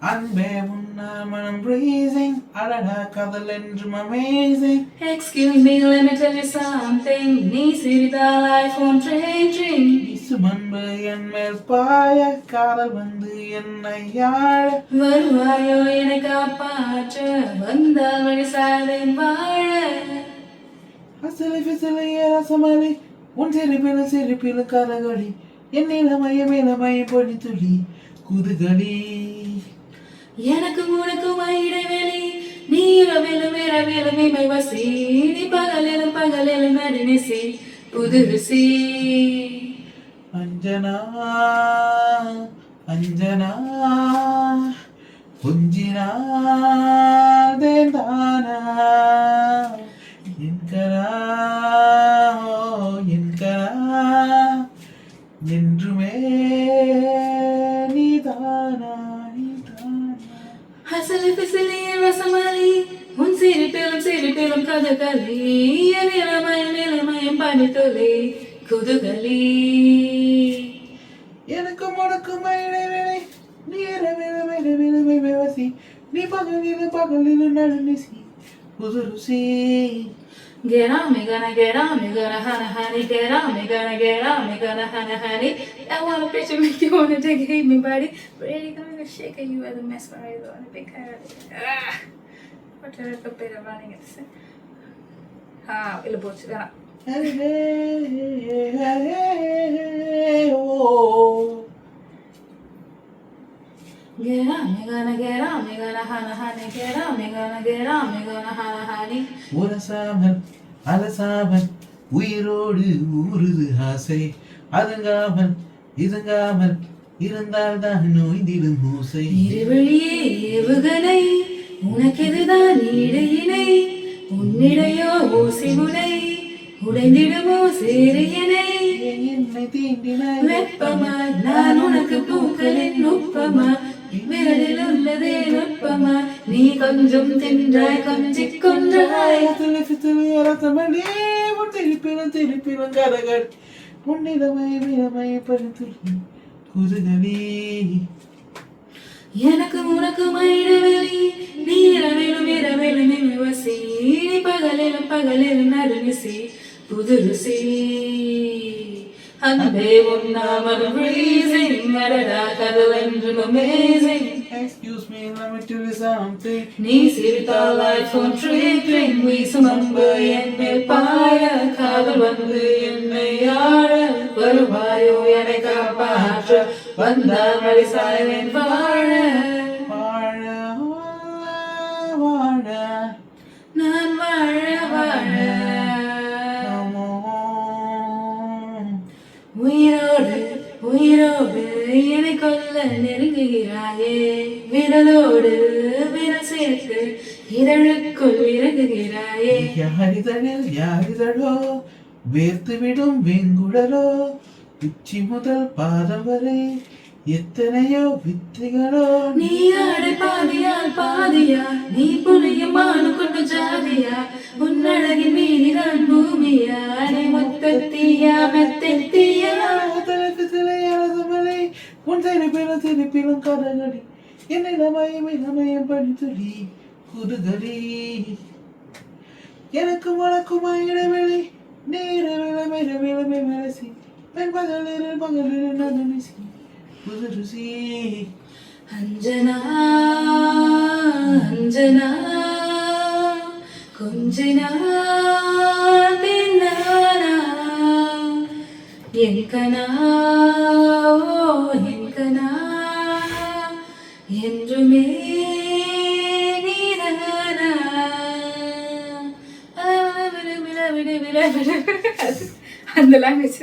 அன்பே உன்னாமனம் breathing அடடா காதல் என்றும் amazing. Excuse me, let me tell you something. நீ சிரித்தால் iPhone ring. இசுமன்பு என் மேல் பாய காதல் வந்து என்னை ஆழ வருவாயோ என்னை காப்பாற்ற வந்தால் வழி சாதேன் வாழ. அசலை பிசலை ரசமலை உன் சிரிப்பிலும் கரகளி என் இளமைய பொடி துளி குதுகளி. எனக்கும் உனக்கும் இடைவெளி நீ இரவிலும் இமை வசி நீ பகலிலும் நடுநிசி புது ருசி. அஞ்சனா அஞ்சனா கொஞ்சினா தேந்தானா என்கரா என்றுமே நீதானா ஹசலி பிசலி ரசமலி உன் சிரிப்பிலும் கதகளி என் இளமயம் பனித்துளி குதுகளி. எனக்கும் உனக்கும் இடைவேளை நீ இரவிலும் வசி நீ பகலிலும் நடுநிசி புது ருசி. Get on me, gonna honey. Get on me, gonna honey. I want a picture make you wanna take hate me, buddy. Really gonna shake you as a mesmerizer on a big head. What a little bit of running at the same. Illa bochu gana. Get on me, gonna honey. Get on me, gonna honey. உரசாமல் அலசாமல் உயிரோடு ஊறுது ஆசை அதுங்காமல் இதுங்காமல் இருந்தால்தான் நோய்ந்திடும் மூசை. இருவழியே ஏவுகணை உனக்கெதுதான் இடையினை உன்னிடையோ ஊசி முனை உடைந்திடுமோ சேரியனை. என்னை தீண்டினாய் வெப்பமா நான் உனக்கு பூக்களின் நுட்பமா விரலில் உள்ளதே நுட்பமா நீ கொஞ்சம் தின்றாய் கொஞ்சிக் கொன்றாய். திருப்பிலும் கரகள் உன்னிடமை பரிந்துள்ளி குதுகளி. எனக்கும் உனக்கும் இடைவெளி நீ இரவிலும் வசி நீ பகலிலும் நடுநிசி புது ருசி. அன்பே உன்னாமனம் breathing அடடா காதல் என்றும் amazing. Excuse me, let me tell you something. நீ சிரித்தால் iPhone ring வீசும் அன்பு என் மேல் பாய காதல் வந்து என்னை ஆழ வருவாயோ என்னை காப்பாற்ற வந்தால் வழி சாய்வேன் வாழ. நான் வாழ உயிரோடு என்னை கொல்ல நெருங்குகிறாயே விரலோடு விரல் சேர்த்து இதழுக்குள் இறங்குகிறாயே. யாரிதழோ வேர்த்துவிடும் வெங்குடலோ உச்சி முதல் பாதம் வரை எத்தனையோ வித்தைகளோ. நீ ஆடை பாதியா நீ புலியும் மானு கொண்டு ஜாதியா உன்னழகின் மீனிதான் பூமியா நீ மொத்தத்தியா மெத்தத்தியா. உன் திருப்பிலும் கதகளி என் இளமயம் பனித்துளி குதுகளி. எனக்கும் உனக்கும் இடைவெளி நீரவிளமை மனசி பெண் பகலில் நடுநிசி புது ருசி. அஞ்சனா கொஞ்சனா தின்னானா என்கனா என்றுமே நீதானா. அந்த லாங்குவேஜ்